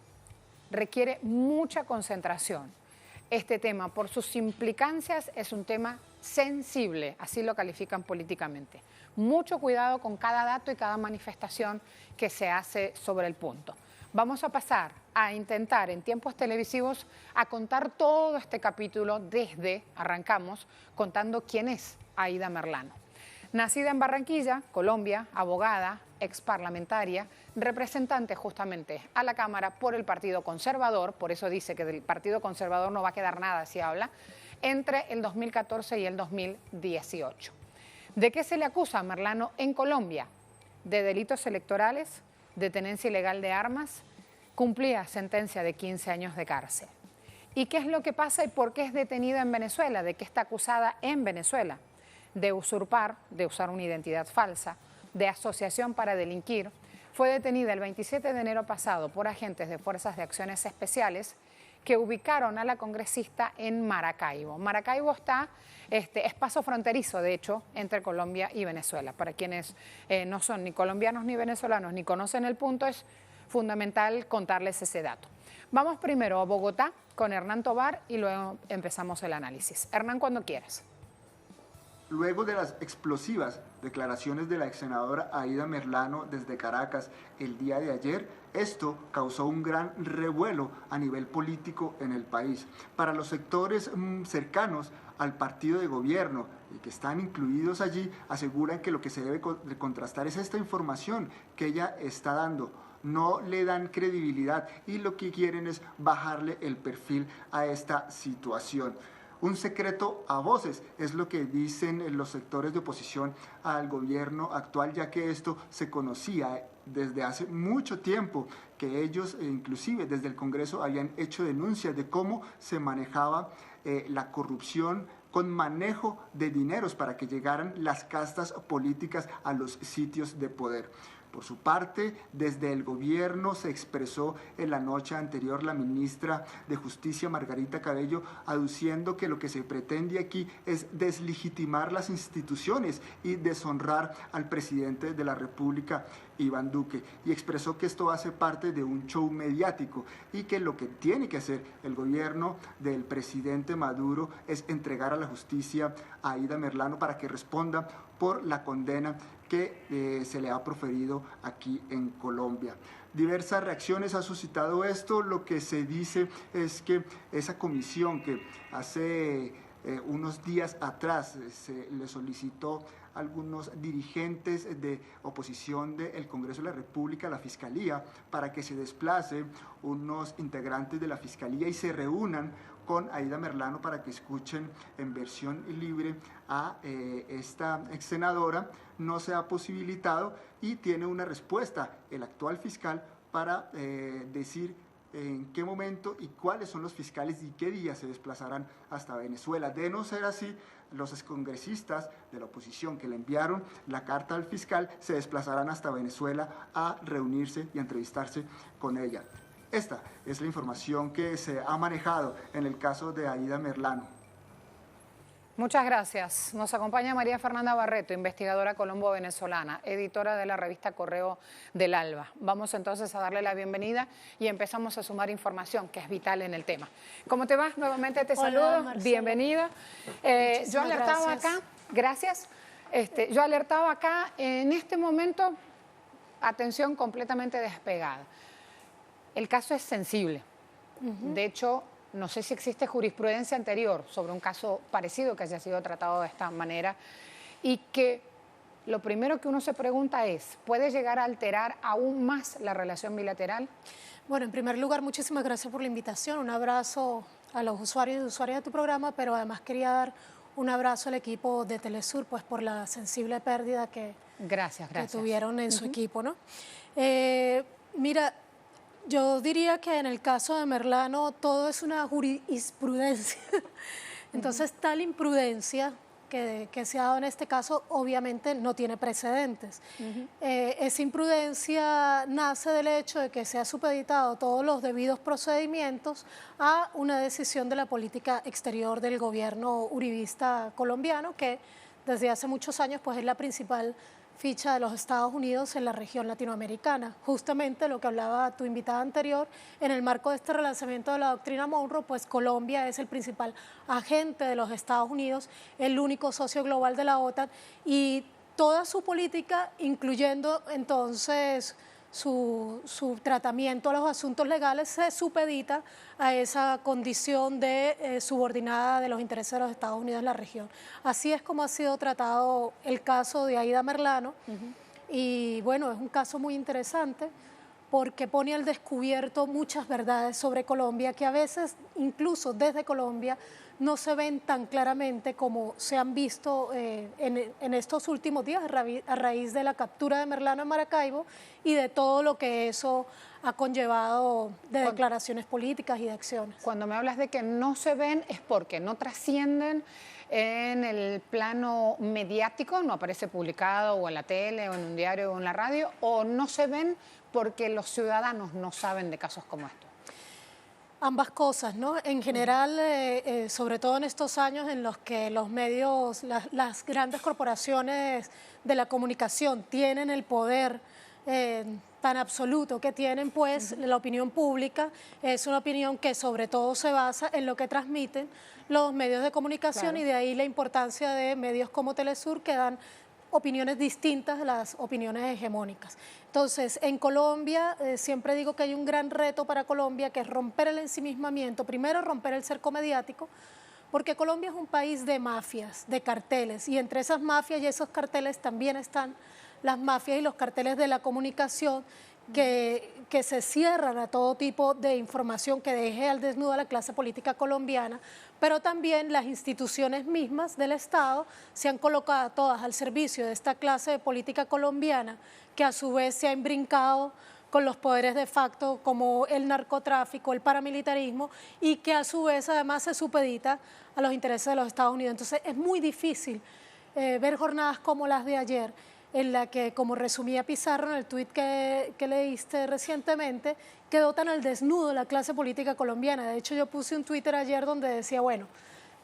requiere mucha concentración. Este tema, por sus implicancias, es un tema sensible, así lo califican políticamente. Mucho cuidado con cada dato y cada manifestación que se hace sobre el punto. Vamos a pasar a intentar en tiempos televisivos a contar todo este capítulo arrancamos contando quién es Aida Merlano. Nacida en Barranquilla, Colombia, abogada, exparlamentaria, representante justamente a la Cámara por el Partido Conservador, por eso dice que del Partido Conservador no va a quedar nada si habla, entre el 2014 y el 2018. ¿De qué se le acusa a Merlano en Colombia? De delitos electorales, de tenencia ilegal de armas, cumplía sentencia de 15 años de cárcel. ¿Y qué es lo que pasa y por qué es detenida en Venezuela? ¿De qué está acusada en Venezuela? De usurpar, de usar una identidad falsa, de asociación para delinquir. Fue detenida el 27 de enero pasado por agentes de Fuerzas de Acciones Especiales que ubicaron a la congresista en Maracaibo. Maracaibo es paso fronterizo, de hecho, entre Colombia y Venezuela. Para quienes no son ni colombianos ni venezolanos ni conocen el punto, es fundamental contarles ese dato. Vamos primero a Bogotá con Hernán Tovar y luego empezamos el análisis. Hernán, cuando quieras. Luego de las explosivas declaraciones de la ex senadora Aida Merlano desde Caracas el día de ayer, esto causó un gran revuelo a nivel político en el país. Para los sectores cercanos al partido de gobierno y que están incluidos allí, aseguran que lo que se debe contrastar es esta información que ella está dando. No le dan credibilidad y lo que quieren es bajarle el perfil a esta situación. Un secreto a voces es lo que dicen los sectores de oposición al gobierno actual, ya que esto se conocía desde hace mucho tiempo, que ellos inclusive desde el Congreso habían hecho denuncias de cómo se manejaba la corrupción con manejo de dineros para que llegaran las castas políticas a los sitios de poder. Por su parte, desde el gobierno se expresó en la noche anterior la ministra de Justicia, Margarita Cabello, aduciendo que lo que se pretende aquí es deslegitimar las instituciones y deshonrar al presidente de la República, Iván Duque, y expresó que esto hace parte de un show mediático y que lo que tiene que hacer el gobierno del presidente Maduro es entregar a la justicia a Aida Merlano para que responda por la condena que se le ha proferido aquí en Colombia. Diversas reacciones ha suscitado esto. Lo que se dice es que esa comisión que hace unos días atrás se le solicitó a algunos dirigentes de oposición del Congreso de la República a la Fiscalía para que se desplace unos integrantes de la Fiscalía y se reúnan con Aída Merlano para que escuchen en versión libre a esta ex senadora, no se ha posibilitado y tiene una respuesta el actual fiscal para decir en qué momento y cuáles son los fiscales y qué día se desplazarán hasta Venezuela. De no ser así, los excongresistas de la oposición que le enviaron la carta al fiscal se desplazarán hasta Venezuela a reunirse y a entrevistarse con ella. Esta es la información que se ha manejado en el caso de Aída Merlano. Muchas gracias. Nos acompaña María Fernanda Barreto, investigadora colombo-venezolana, editora de la revista Correo del Alba. Vamos entonces a darle la bienvenida y empezamos a sumar información que es vital en el tema. ¿Cómo te va? Nuevamente te saludo. Marcela. Bienvenida. Yo alertaba acá, gracias. Yo alertaba acá, en este momento, atención completamente despegada. El caso es sensible. De hecho, no sé si existe jurisprudencia anterior sobre un caso parecido que haya sido tratado de esta manera y que lo primero que uno se pregunta es, ¿puede llegar a alterar aún más la relación bilateral? Bueno, en primer lugar, muchísimas gracias por la invitación. Un abrazo a los usuarios y usuarias de tu programa, pero además quería dar un abrazo al equipo de Telesur, pues por la sensible pérdida que tuvieron en su equipo, ¿no? Mira, yo diría que en el caso de Merlano todo es una jurisprudencia. Entonces, tal imprudencia que se ha dado en este caso obviamente no tiene precedentes. Esa imprudencia nace del hecho de que se ha supeditado todos los debidos procedimientos a una decisión de la política exterior del gobierno uribista colombiano, que desde hace muchos años pues, es la principal ficha de los Estados Unidos en la región latinoamericana. Justamente lo que hablaba tu invitada anterior, en el marco de este relanzamiento de la doctrina Monroe, pues Colombia es el principal agente de los Estados Unidos, el único socio global de la OTAN, y toda su política, incluyendo entonces su tratamiento a los asuntos legales, se supedita a esa condición de subordinada de los intereses de los Estados Unidos en la región. Así es como ha sido tratado el caso de Aída Merlano y bueno, es un caso muy interesante porque pone al descubierto muchas verdades sobre Colombia que a veces, incluso desde Colombia, no se ven tan claramente como se han visto en estos últimos días a raíz de la captura de Merlano en Maracaibo y de todo lo que eso ha conllevado de declaraciones políticas y de acciones. Cuando me hablas de que no se ven es porque no trascienden en el plano mediático, no aparece publicado o en la tele o en un diario o en la radio, o no se ven porque los ciudadanos no saben de casos como estos. Ambas cosas, ¿no? En general, sobre todo en estos años en los que los medios, las grandes corporaciones de la comunicación tienen el poder tan absoluto que tienen, pues la opinión pública es una opinión que sobre todo se basa en lo que transmiten los medios de comunicación y de ahí la importancia de medios como Telesur que dan opiniones distintas a las opiniones hegemónicas. Entonces, en Colombia, siempre digo que hay un gran reto para Colombia, que es romper el ensimismamiento, primero romper el cerco mediático, porque Colombia es un país de mafias, de carteles, y entre esas mafias y esos carteles también están las mafias y los carteles de la comunicación que se cierran a todo tipo de información que deje al desnudo a la clase política colombiana, pero también las instituciones mismas del Estado se han colocado todas al servicio de esta clase de política colombiana que a su vez se ha imbrincado con los poderes de facto como el narcotráfico, el paramilitarismo y que a su vez además se supedita a los intereses de los Estados Unidos. Entonces es muy difícil ver jornadas como las de ayer, en la que, como resumía Pizarro en el tuit que leíste recientemente, quedó tan al desnudo la clase política colombiana. De hecho, yo puse un Twitter ayer donde decía, bueno,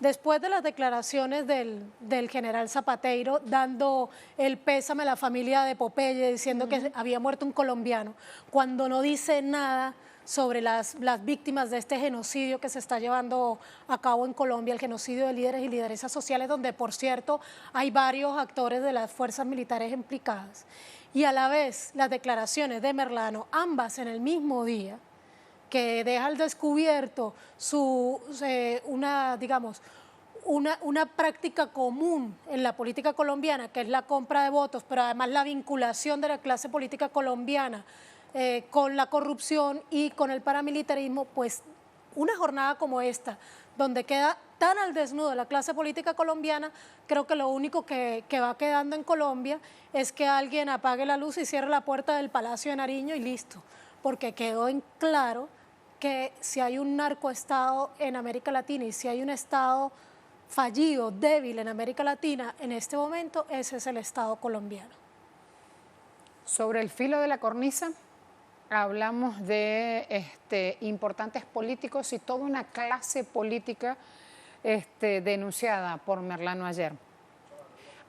después de las declaraciones del general Zapateiro, dando el pésame a la familia de Popeye, diciendo que había muerto un colombiano, cuando no dice nada sobre las víctimas de este genocidio que se está llevando a cabo en Colombia, el genocidio de líderes y lideresas sociales, donde, por cierto, hay varios actores de las fuerzas militares implicadas. y a la vez las declaraciones de Merlano, ambas en el mismo día, que deja al descubierto una práctica común en la política colombiana, que es la compra de votos, pero además la vinculación de la clase política colombiana con la corrupción y con el paramilitarismo, pues una jornada como esta, donde queda tan al desnudo la clase política colombiana, creo que lo único que va quedando en Colombia es que alguien apague la luz y cierre la puerta del Palacio de Nariño y listo, porque quedó en claro que si hay un narcoestado en América Latina y si hay un estado fallido, débil en América Latina, en este momento ese es el Estado colombiano. Sobre el filo de la cornisa, hablamos de importantes políticos y toda una clase política denunciada por Merlano ayer.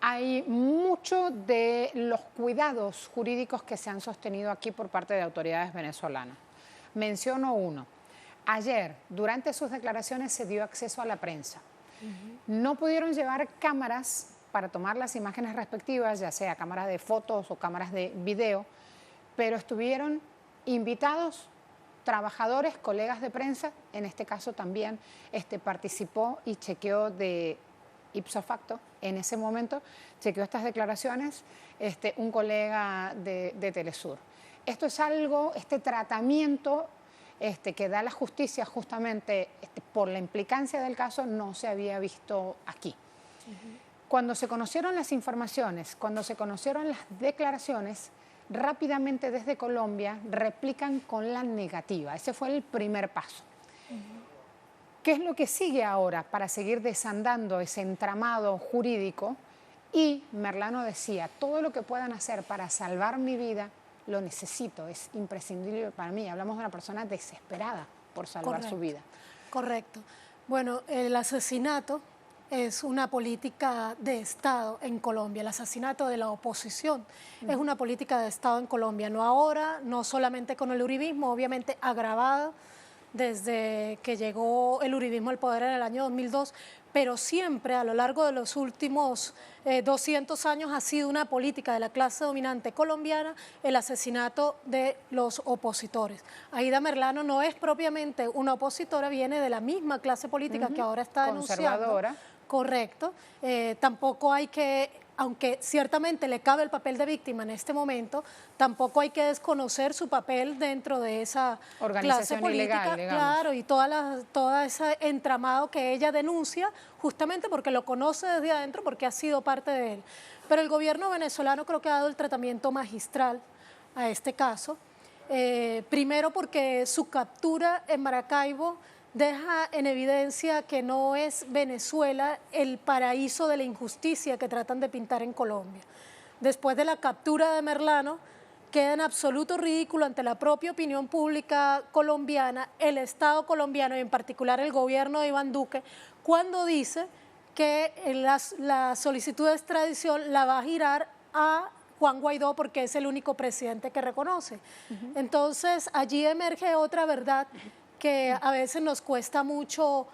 Hay mucho de los cuidados jurídicos que se han sostenido aquí por parte de autoridades venezolanas. Menciono uno. Ayer, durante sus declaraciones, se dio acceso a la prensa. No pudieron llevar cámaras para tomar las imágenes respectivas, ya sea cámaras de fotos o cámaras de video, pero estuvieron invitados, trabajadores, colegas de prensa, en este caso también participó y chequeó de ipso facto, en ese momento, chequeó estas declaraciones un colega de Telesur. Esto es algo, este tratamiento que da la justicia justamente por la implicancia del caso no se había visto aquí. Cuando se conocieron las informaciones, cuando se conocieron las declaraciones, rápidamente desde Colombia replican con la negativa. Ese fue el primer paso. ¿Qué es lo que sigue ahora para seguir desandando ese entramado jurídico? Y Merlano decía, todo lo que puedan hacer para salvar mi vida, lo necesito, es imprescindible para mí. Hablamos de una persona desesperada por salvar su vida. Correcto. Bueno, el asesinato es una política de Estado en Colombia. El asesinato de la oposición es una política de Estado en Colombia. No ahora, no solamente con el uribismo, obviamente agravado desde que llegó el uribismo al poder en el año 2002, pero siempre a lo largo de los últimos 200 años ha sido una política de la clase dominante colombiana el asesinato de los opositores. Aída Merlano no es propiamente una opositora, viene de la misma clase política que ahora está denunciando. Conservadora. Correcto. Tampoco hay que, aunque ciertamente le cabe el papel de víctima en este momento, tampoco hay que desconocer su papel dentro de esa organización clase política, ilegal, digamos. claro, y todo ese entramado que ella denuncia, justamente porque lo conoce desde adentro, porque ha sido parte de él. Pero el gobierno venezolano creo que ha dado el tratamiento magistral a este caso. Primero porque su captura en Maracaibo deja en evidencia que no es Venezuela el paraíso de la injusticia que tratan de pintar en Colombia. Después de la captura de Merlano, queda en absoluto ridículo ante la propia opinión pública colombiana, el Estado colombiano y en particular el gobierno de Iván Duque, cuando dice que la solicitud de extradición la va a girar a Juan Guaidó porque es el único presidente que reconoce. Entonces allí emerge otra verdad que a veces nos cuesta mucho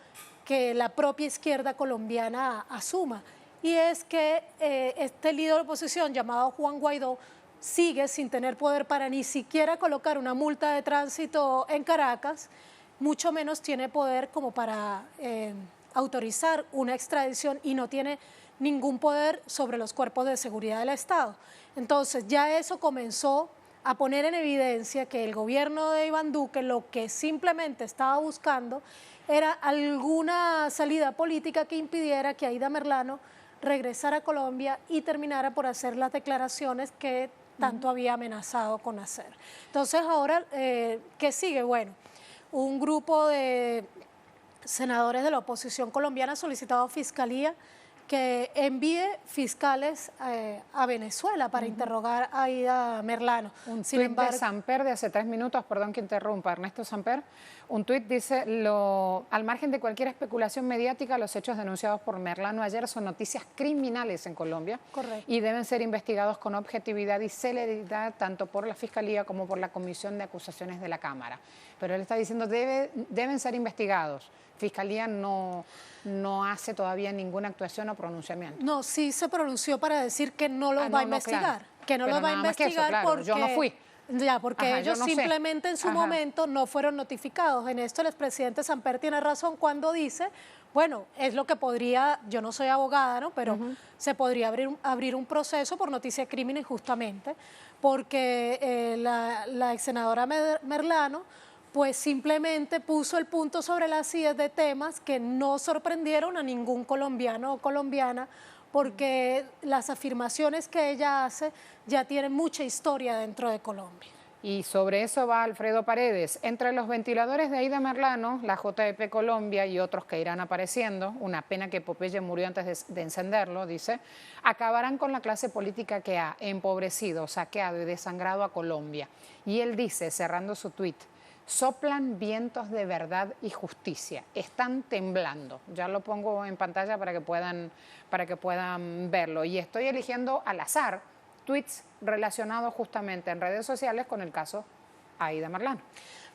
que la propia izquierda colombiana asuma, y es que este líder de oposición llamado Juan Guaidó sigue sin tener poder para ni siquiera colocar una multa de tránsito en Caracas, mucho menos tiene poder como para autorizar una extradición y no tiene ningún poder sobre los cuerpos de seguridad del Estado. Entonces ya eso comenzó a poner en evidencia que el gobierno de Iván Duque lo que simplemente estaba buscando era alguna salida política que impidiera que Aída Merlano regresara a Colombia y terminara por hacer las declaraciones que tanto había amenazado con hacer. Entonces ahora, ¿qué sigue? Bueno, un grupo de senadores de la oposición colombiana ha solicitado a Fiscalía que envíe fiscales a Venezuela para interrogar a Aída Merlano. Un tuit de Samper de hace 3 minutos, perdón que interrumpa, Ernesto Samper, un tuit dice, al margen de cualquier especulación mediática, los hechos denunciados por Merlano ayer son noticias criminales en Colombia. Correcto. Y deben ser investigados con objetividad y celeridad tanto por la Fiscalía como por la Comisión de Acusaciones de la Cámara. Pero él está diciendo, deben ser investigados. Fiscalía no hace todavía ninguna actuación o pronunciamiento. No, sí se pronunció para decir que no los va a investigar. Claro. que no Pero los va a nada más que eso, investigar claro, porque... yo no fui. Ya, porque Ajá, yo ellos no sé. simplemente en su Ajá. momento no fueron notificados. En esto el expresidente Samper tiene razón cuando dice, bueno, es lo que podría, yo no soy abogada, ¿no? Pero se podría abrir un proceso por noticia de crimen injustamente, porque la ex senadora Merlano pues simplemente puso el punto sobre las sillas de temas que no sorprendieron a ningún colombiano o colombiana, porque las afirmaciones que ella hace ya tienen mucha historia dentro de Colombia. Y sobre eso va Alfredo Paredes. Entre los ventiladores de Aida Merlano, la JEP Colombia y otros que irán apareciendo, una pena que Popeye murió antes de encenderlo, dice, acabarán con la clase política que ha empobrecido, saqueado y desangrado a Colombia. Y él dice, cerrando su tuit, soplan vientos de verdad y justicia, están temblando. Ya lo pongo en pantalla para que puedan verlo. Y estoy eligiendo al azar tweets relacionados justamente en redes sociales con el caso Aida Merlano.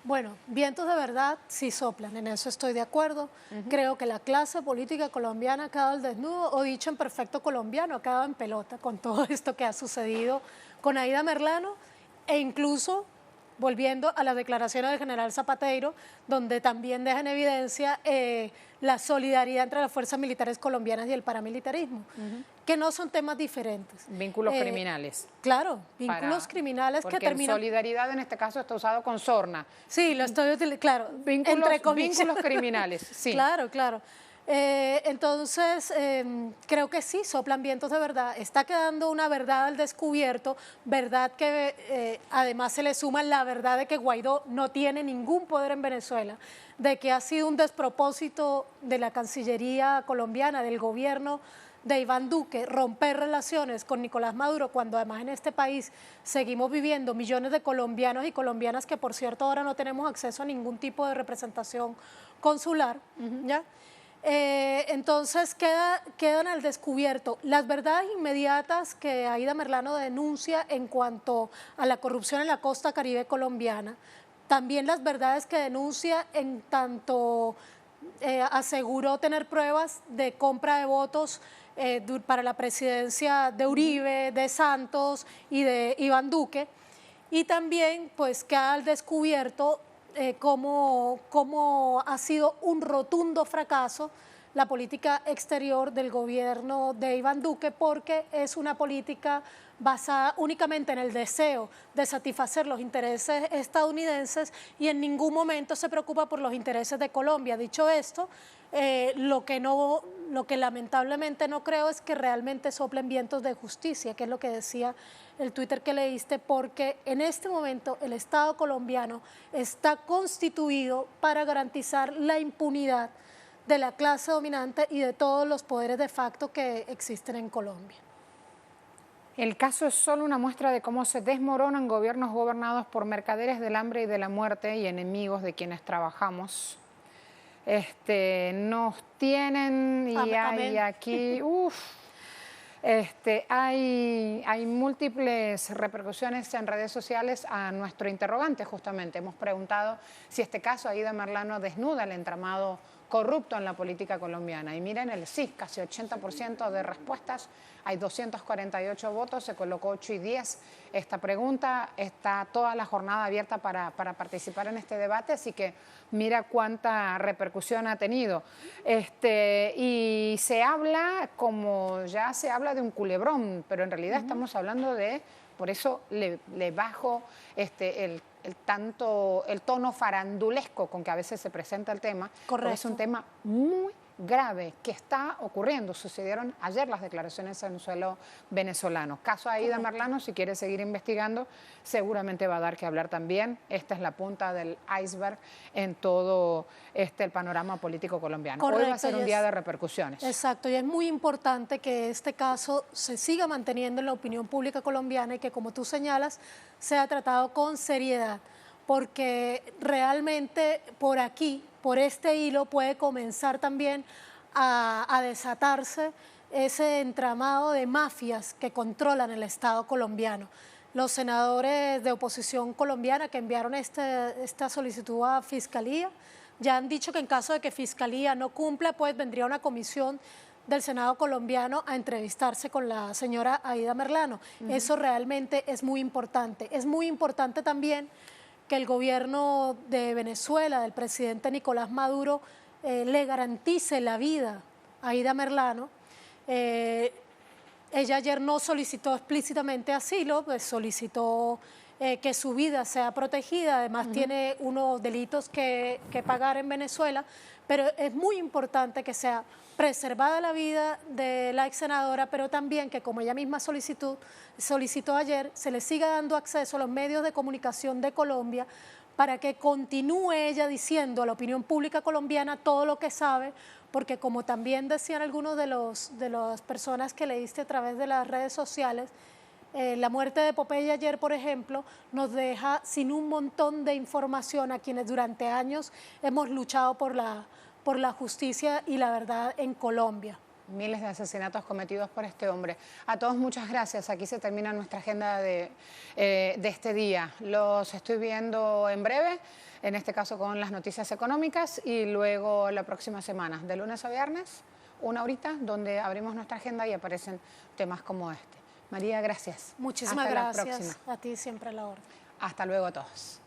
Bueno, vientos de verdad sí soplan, en eso estoy de acuerdo. Creo que la clase política colombiana ha quedado al desnudo, o dicho en perfecto colombiano, ha quedado en pelota con todo esto que ha sucedido con Aida Merlano, e incluso volviendo a las declaraciones del general Zapateiro, donde también deja en evidencia la solidaridad entre las fuerzas militares colombianas y el paramilitarismo, que no son temas diferentes. Vínculos criminales. Claro, vínculos criminales que terminan... solidaridad en este caso está usado con sorna. Sí, lo estoy utilizando, claro, entre comillas. Vínculos criminales, sí. Claro, claro. Entonces, creo que sí, soplan vientos de verdad. Está quedando una verdad al descubierto, verdad que además se le suma la verdad de que Guaidó no tiene ningún poder en Venezuela, de que ha sido un despropósito de la Cancillería colombiana, del gobierno de Iván Duque, romper relaciones con Nicolás Maduro, cuando además en este país seguimos viviendo millones de colombianos y colombianas que, por cierto, ahora no tenemos acceso a ningún tipo de representación consular, ¿ya? Entonces quedan al descubierto las verdades inmediatas que Aida Merlano denuncia en cuanto a la corrupción en la costa caribe colombiana, también las verdades que denuncia en tanto aseguró tener pruebas de compra de votos para la presidencia de Uribe, de Santos y de Iván Duque, y también pues queda al descubierto cómo ha sido un rotundo fracaso la política exterior del gobierno de Iván Duque, porque es una política basada únicamente en el deseo de satisfacer los intereses estadounidenses y en ningún momento se preocupa por los intereses de Colombia. Dicho esto, lo que lamentablemente no creo es que realmente soplen vientos de justicia, que es lo que decía el Twitter que leíste, porque en este momento el Estado colombiano está constituido para garantizar la impunidad de la clase dominante y de todos los poderes de facto que existen en Colombia. El caso es solo una muestra de cómo se desmoronan gobiernos gobernados por mercaderes del hambre y de la muerte y enemigos de quienes trabajamos. Nos tienen y hay aquí, hay múltiples repercusiones en redes sociales a nuestro interrogante, justamente. Hemos preguntado si este caso Aida Merlano desnuda el entramado corrupto en la política colombiana. Y miren el sí, casi 80% de respuestas, hay 248 votos, se colocó 8 y 10. Esta pregunta está toda la jornada abierta para participar en este debate, así que mira cuánta repercusión ha tenido. Y se habla como ya se habla de un culebrón, pero en realidad estamos hablando de, por eso le bajo el tono farandulesco con que a veces se presenta el tema. Correcto. Es un tema muy grave que está ocurriendo. Sucedieron ayer las declaraciones en suelo venezolano. Caso Aida Merlano, si quiere seguir investigando, seguramente va a dar que hablar también. Esta es la punta del iceberg en todo el panorama político colombiano. Correcto, hoy va a ser un día de repercusiones. Exacto, y es muy importante que este caso se siga manteniendo en la opinión pública colombiana y que, como tú señalas, sea tratado con seriedad, porque realmente por aquí, por este hilo, puede comenzar también a desatarse ese entramado de mafias que controlan el Estado colombiano. Los senadores de oposición colombiana que enviaron esta solicitud a Fiscalía ya han dicho que en caso de que Fiscalía no cumpla, pues vendría una comisión del Senado colombiano a entrevistarse con la señora Aída Merlano. Eso realmente es muy importante. Es muy importante también que el gobierno de Venezuela, del presidente Nicolás Maduro, le garantice la vida a Aída Merlano. Ella ayer no solicitó explícitamente asilo, pues solicitó que su vida sea protegida, además tiene unos delitos que pagar en Venezuela, pero es muy importante que sea preservada la vida de la ex senadora, pero también que, como ella misma solicitó ayer, se le siga dando acceso a los medios de comunicación de Colombia para que continúe ella diciendo a la opinión pública colombiana todo lo que sabe, porque como también decían algunos de las personas que leíste a través de las redes sociales, la muerte de Popeye ayer, por ejemplo, nos deja sin un montón de información a quienes durante años hemos luchado por la justicia y la verdad en Colombia. Miles de asesinatos cometidos por este hombre. A todos muchas gracias. Aquí se termina nuestra agenda de este día. Los estoy viendo en breve, en este caso con las noticias económicas, y luego la próxima semana, de lunes a viernes, una horita, donde abrimos nuestra agenda y aparecen temas como este. María, gracias. Muchísimas gracias. A ti siempre a la orden. Hasta luego a todos.